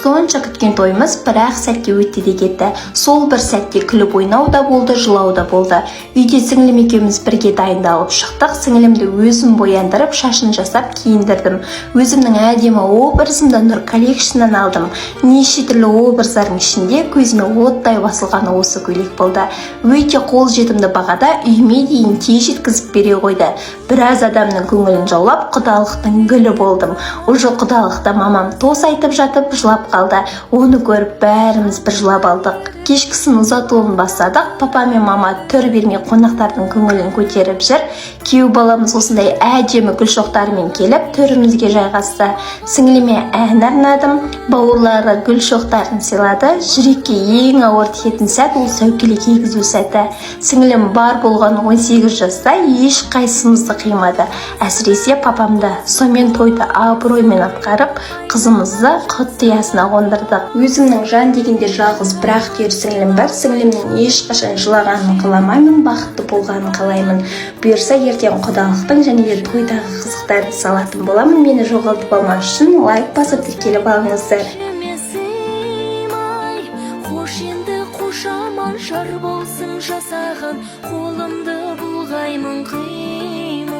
сонша күткен тойымыз бір-ақ сәтте өтті де кетті. Сол бір сәтте күліп ойнау да болды, жылау да болды. Үйде сіңілім екеуміз бірге дайындалып шықтық. Сіңілімді өзім бояндырып, шашын жасап киіндірдім. Өзімнің әдемі образымды Нұр коллекшннан алдым. Неше түрлі образдардың ішінде көзіме оттай басылғаны осы көйлек болды. Өте қолжетімді бағада үйіме дейін тез жеткізіп бере қойды. Біраз адамның көңілін жаулап, құдалықтың гүлі болдым. Уже құдалықта мамам тос айтып жатып жылап қалды. Оны көріп бәріміз бір жылап алдық. Кешкісін ұзатуын бастадық. Папа мен мама түр бермей қонақтардың көңілін көтеріп жүр. Күйеу баламыз осындай әдемі гүл шоқтарымен келіп төрімізге жайғасты. Сіңіліме ән арнадым. Бауырлары гүл шоқтарын сыйлады. Жүрекке ең ауыр тиетін сәт ол сәукеле кигізу сәті. Сіңілім бар болған 18 жаста ешқайсымызды қимады. Әсіресе папамды. Сонымен тойды абыроймен атқарып, қызымызды құттиясына қондырдық. Өзімнің жан дегенде жалғыз бірақ түйір сіңілім бар. Сіңілімнің ешқашан жылағанын қаламаймын, бақытты болғанын қалаймын. Бұйырса ертең құдалықтың және де тойдағы қызықтарды салатын боламын. Мені жоғалтып алмас үшін лайк басып тіркеліп алыңыздар. Қош енді қошаман жар болсын жасаған, қолымды бұлғаймын қимай.